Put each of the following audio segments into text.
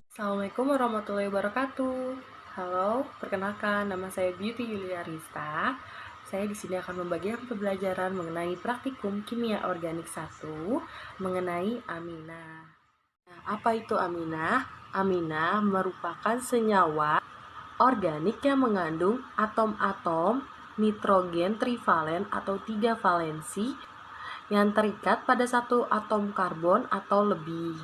Assalamualaikum warahmatullahi wabarakatuh. Halo, perkenalkan nama saya Beauty Yulia Rista. Saya di sini akan membagikan pembelajaran mengenai praktikum kimia organik 1 mengenai amina. Nah, apa itu amina? Amina merupakan senyawa organik yang mengandung atom-atom nitrogen trivalen atau 3 valensi yang terikat pada satu atom karbon atau lebih.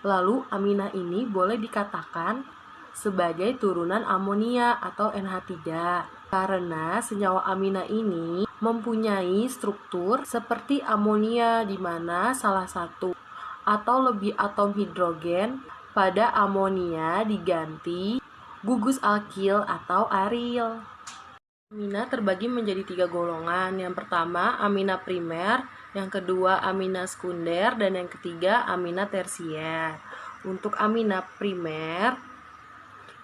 Lalu amina ini boleh dikatakan sebagai turunan amonia atau NH3 karena senyawa amina ini mempunyai struktur seperti amonia di mana salah satu atau lebih atom hidrogen pada amonia diganti gugus alkil atau aril. Amina terbagi menjadi 3 golongan. Yang pertama amina primer, yang kedua amina sekunder, dan yang ketiga amina tersier. Untuk amina primer,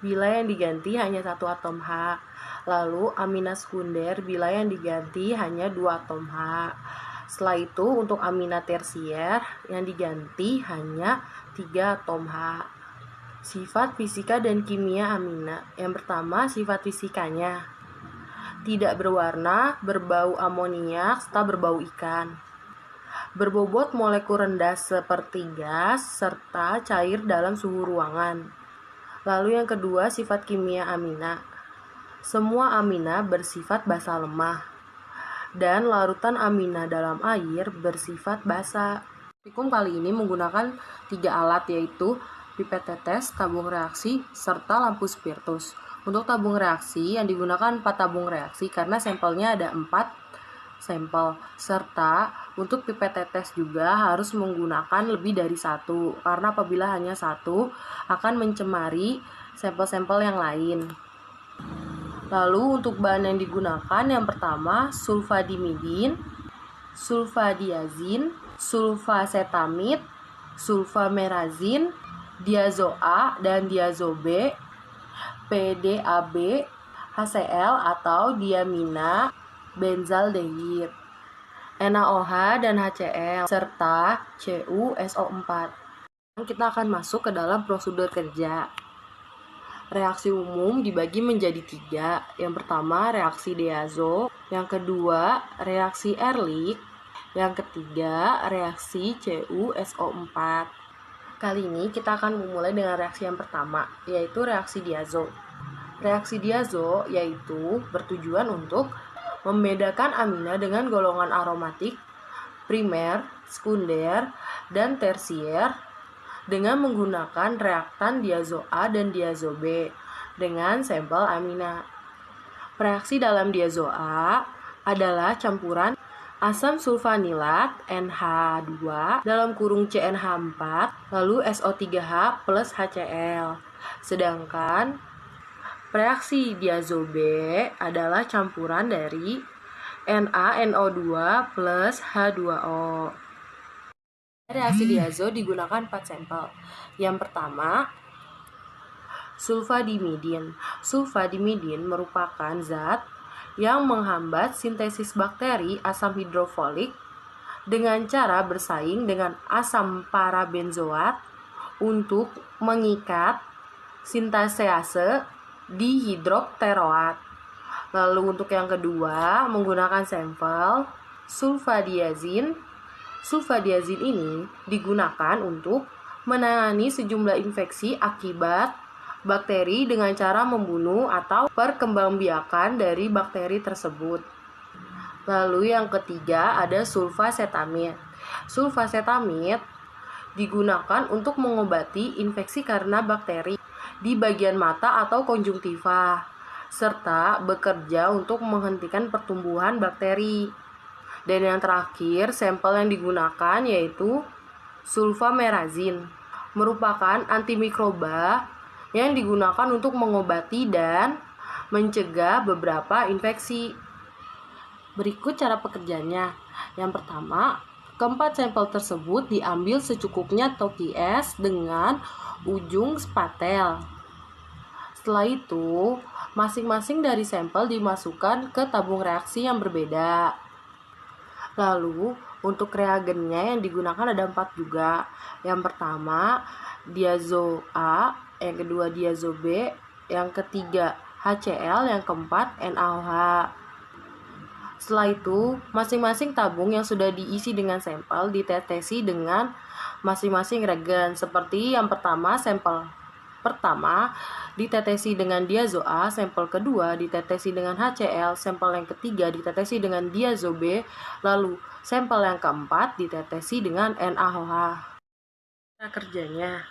bila yang diganti hanya 1 atom H. Lalu amina sekunder bila yang diganti hanya 2 atom H. Setelah itu untuk amina tersier yang diganti hanya 3 atom H. Sifat fisika dan kimia amina. Yang pertama sifat fisikanya. Tidak berwarna, berbau amoniak, serta berbau ikan. Berbobot molekul rendah seperti gas, serta cair dalam suhu ruangan. Lalu yang kedua, sifat kimia amina. Semua amina bersifat basa lemah. Dan larutan amina dalam air bersifat basa. Praktikum kali ini menggunakan 3 alat, yaitu pipet tetes, tabung reaksi, serta lampu spiritus. Untuk tabung reaksi yang digunakan 4 tabung reaksi karena sampelnya ada 4 sampel. Serta untuk pipet tetes juga harus menggunakan lebih dari 1 karena apabila hanya 1 akan mencemari sampel-sampel yang lain. Lalu untuk bahan yang digunakan yang pertama sulfadimidin, sulfadiazin, sulfasetamid, sulfamerazin, diazo A dan diazo B, PDAB, HCl atau diamina benzaldehid, NaOH dan HCl, serta CuSO4. Kita akan masuk ke dalam prosedur kerja. Reaksi umum dibagi menjadi 3. Yang pertama reaksi diazo, yang kedua reaksi Ehrlich, yang ketiga reaksi CuSO4. Kali ini kita akan memulai dengan reaksi yang pertama, yaitu reaksi diazo. Reaksi diazo yaitu bertujuan untuk membedakan amina dengan golongan aromatik primer, sekunder, dan tersier dengan menggunakan reaktan diazo A dan diazo B dengan sampel amina. Reaksi dalam diazo A adalah campuran asam sulfanilat NH2 dalam kurung CNH4 lalu SO3H plus HCl. Sedangkan reaksi diazo B adalah campuran dari NaNO2 plus H2O. Reaksi diazo digunakan 4 sampel. Yang pertama sulfadimidin. Sulfadimidin merupakan zat yang menghambat sintesis bakteri asam hidrofolik dengan cara bersaing dengan asam parabenzoat untuk mengikat sintasease dihidrokteroat. Lalu untuk yang kedua menggunakan sampel sulfadiazin. Sulfadiazin ini digunakan untuk menangani sejumlah infeksi akibat bakteri dengan cara membunuh atau perkembangbiakan dari bakteri tersebut. Lalu yang ketiga ada sulfasetamid. Sulfasetamid digunakan untuk mengobati infeksi karena bakteri di bagian mata atau konjungtiva, serta bekerja untuk menghentikan pertumbuhan bakteri. Dan yang terakhir, sampel yang digunakan yaitu sulfamerazin, merupakan antimikroba yang digunakan untuk mengobati dan mencegah beberapa infeksi. Berikut cara pekerjaannya. Yang pertama, Keempat sampel tersebut diambil secukupnya atau QS dengan ujung spatel. Setelah itu, masing-masing dari sampel dimasukkan ke tabung reaksi yang berbeda. Lalu, untuk reagennya yang digunakan ada 4 juga. Yang pertama, diazo A, yang kedua diazo B, yang ketiga HCl, yang keempat NaOH. Setelah itu, masing-masing tabung yang sudah diisi dengan sampel ditetesi dengan masing-masing reagen. Seperti yang pertama, sampel pertama ditetesi dengan diazo A, sampel kedua ditetesi dengan HCl, sampel yang ketiga ditetesi dengan diazo B, lalu sampel yang keempat ditetesi dengan NaOH. Cara kerjanya,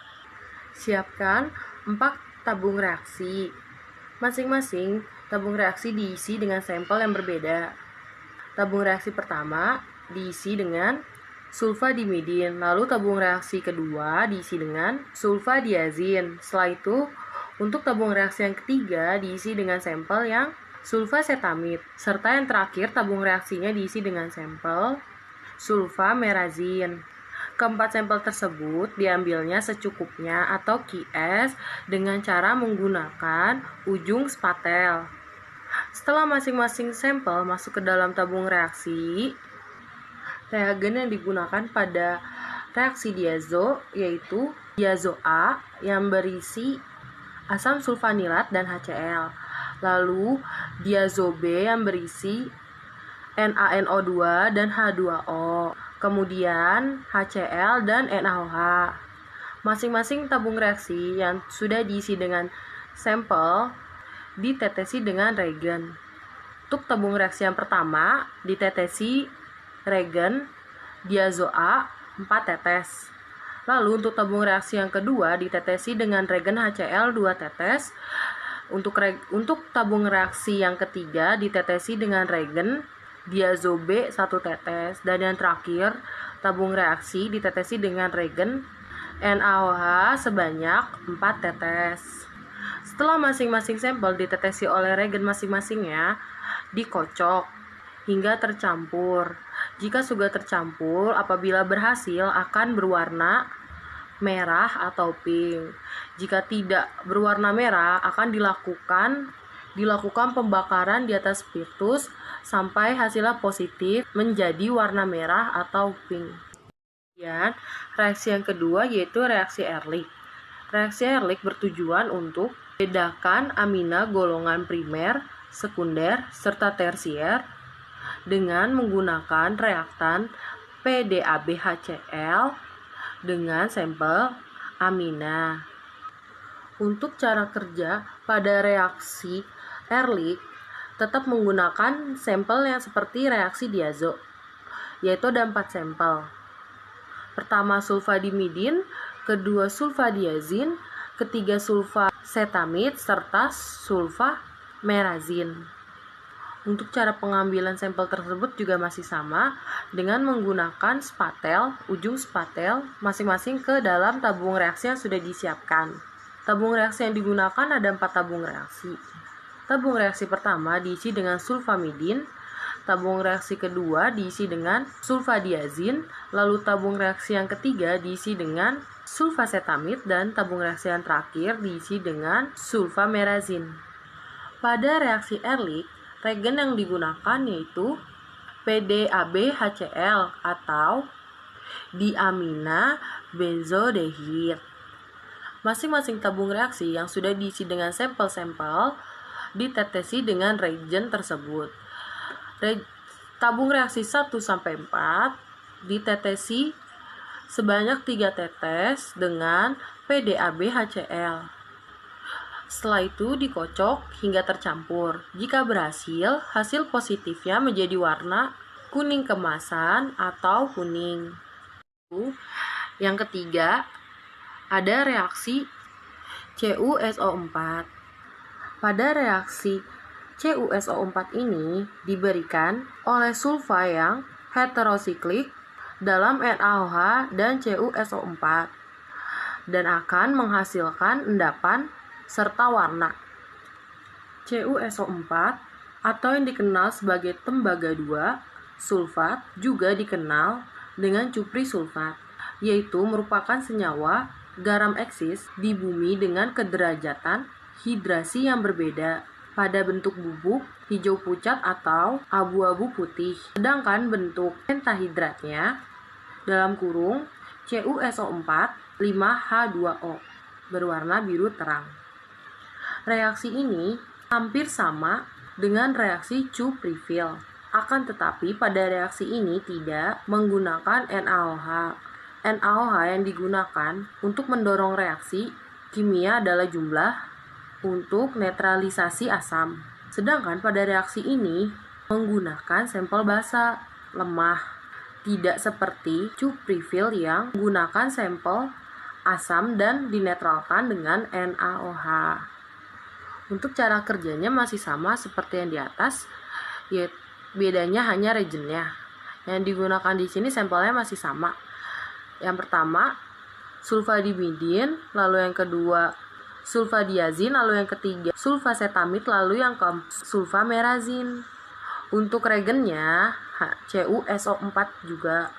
siapkan 4 tabung reaksi. Masing-masing tabung reaksi diisi dengan sampel yang berbeda. Tabung reaksi pertama diisi dengan sulfadimidin, lalu tabung reaksi kedua diisi dengan sulfadiazin. Setelah itu, untuk tabung reaksi yang ketiga diisi dengan sampel yang sulfasetamid, serta yang terakhir tabung reaksinya diisi dengan sampel sulfamerazin. Keempat sampel tersebut diambilnya secukupnya atau QS dengan cara menggunakan ujung spatel. Setelah masing-masing sampel masuk ke dalam tabung reaksi, reagen yang digunakan pada reaksi diazo yaitu diazo A yang berisi asam sulfanilat dan HCl. Lalu diazo B yang berisi NaNO2 dan H2O. Kemudian HCl dan NaOH. Masing-masing tabung reaksi yang sudah diisi dengan sampel ditetesi dengan reagen. Untuk tabung reaksi yang pertama ditetesi reagen diazo A 4 tetes. Lalu untuk tabung reaksi yang kedua ditetesi dengan reagen HCl 2 tetes. Untuk tabung reaksi yang ketiga ditetesi dengan reagen diazo B 1 tetes. Dan yang terakhir, tabung reaksi ditetesi dengan reagen NaOH sebanyak 4 tetes. Setelah masing-masing sampel ditetesi oleh reagen masing-masingnya, dikocok hingga tercampur. Jika sudah tercampur, apabila berhasil akan berwarna merah atau pink. Jika tidak berwarna merah, akan dilakukan pembakaran di atas spiritus sampai hasilnya positif menjadi warna merah atau pink. Kemudian, reaksi yang kedua yaitu reaksi Ehrlich. Reaksi Ehrlich bertujuan untuk membedakan amina golongan primer, sekunder, serta tersier dengan menggunakan reaktan PDAB-HCl dengan sampel amina. Untuk cara kerja pada reaksi Ehrlich tetap menggunakan sampel yang seperti reaksi diazo, yaitu ada 4 sampel. Pertama sulfadimidin, kedua sulfadiazin, ketiga sulfasetamid, serta sulfamerazin. Untuk cara pengambilan sampel tersebut juga masih sama dengan menggunakan spatel, ujung spatel masing-masing ke dalam tabung reaksi yang sudah disiapkan. Tabung reaksi yang digunakan ada 4 tabung reaksi. Tabung reaksi pertama diisi dengan sulfamidin, tabung reaksi kedua diisi dengan sulfadiazin, lalu tabung reaksi yang ketiga diisi dengan sulfasetamid, dan tabung reaksi yang terakhir diisi dengan sulfamerazin. Pada reaksi Ehrlich, reagen yang digunakan yaitu PDAB-HCl atau diamina benzodehid. Masing-masing tabung reaksi yang sudah diisi dengan sampel-sampel ditetesi dengan reagen tersebut. Tabung reaksi 1-4 ditetesi sebanyak 3 tetes dengan PDAB-HCl. Setelah itu dikocok hingga tercampur. Jika berhasil, hasil positifnya menjadi warna kuning kemasan atau kuning. Yang ketiga, ada reaksi CuSO4. Pada reaksi CuSO4 ini diberikan oleh sulfa yang heterosiklik dalam NaOH dan CuSO4 dan akan menghasilkan endapan serta warna. CuSO4 atau yang dikenal sebagai tembaga 2 sulfat juga dikenal dengan cupri sulfat, yaitu merupakan senyawa garam eksis di bumi dengan kederajatan hidrasi yang berbeda pada bentuk bubuk, hijau pucat atau abu-abu putih. Sedangkan bentuk pentahidratnya dalam kurung CuSO4 5H2O berwarna biru terang. Reaksi ini hampir sama dengan reaksi cuprifill. Akan tetapi pada reaksi ini tidak menggunakan NaOH. NaOH yang digunakan untuk mendorong reaksi kimia adalah jumlah untuk netralisasi asam. Sedangkan pada reaksi ini menggunakan sampel basa, lemah. Tidak seperti cuprifill yang menggunakan sampel asam dan dinetralkan dengan NaOH. Untuk cara kerjanya masih sama seperti yang di atas, yaitu bedanya hanya reagentnya. Yang digunakan di sini sampelnya masih sama. Yang pertama sulfadimidin, lalu yang kedua sulfadiazin, lalu yang ketiga sulfasetamid, lalu yang keempat sulfamerazin. Untuk reagennya CuSO4 juga.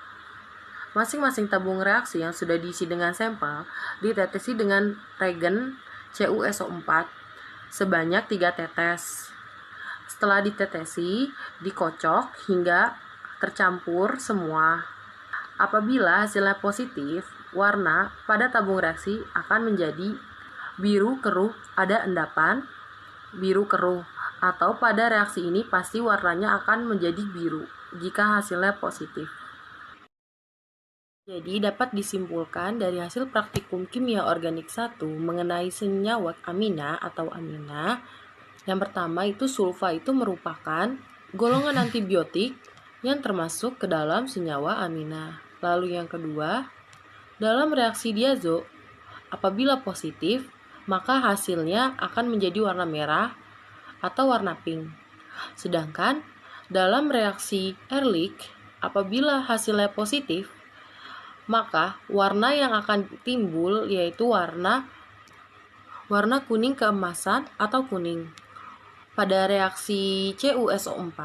Masing-masing tabung reaksi yang sudah diisi dengan sampel ditetesi dengan reagen CuSO4 sebanyak 3 tetes. Setelah ditetesi, dikocok hingga tercampur semua. Apabila hasilnya positif, warna pada tabung reaksi akan menjadi biru keruh, ada endapan biru keruh, atau pada reaksi ini pasti warnanya akan menjadi biru jika hasilnya positif. Jadi dapat disimpulkan dari hasil praktikum kimia organik 1 mengenai senyawa amina atau amina. Yang pertama itu sulfa itu merupakan golongan antibiotik yang termasuk ke dalam senyawa amina. Lalu yang kedua, dalam reaksi diazo, apabila positif, maka hasilnya akan menjadi warna merah atau warna pink. Sedangkan dalam reaksi Ehrlich, apabila hasilnya positif, maka warna yang akan timbul yaitu warna kuning keemasan atau kuning. Pada reaksi CuSO4,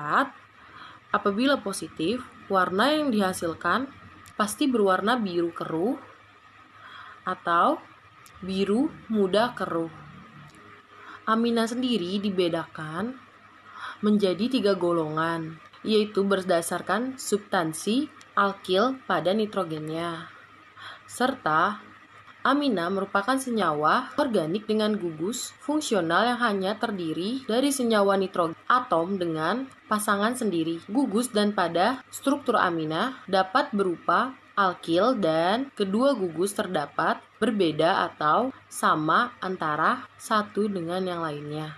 apabila positif, warna yang dihasilkan pasti berwarna biru keruh atau biru muda keruh. Amina sendiri dibedakan menjadi 3 golongan, yaitu berdasarkan substansi alkil pada nitrogennya. Serta amina merupakan senyawa organik dengan gugus fungsional yang hanya terdiri dari senyawa nitrogen atom dengan pasangan sendiri. Gugus dan pada struktur amina dapat berupa alkil dan kedua gugus terdapat berbeda atau sama antara satu dengan yang lainnya.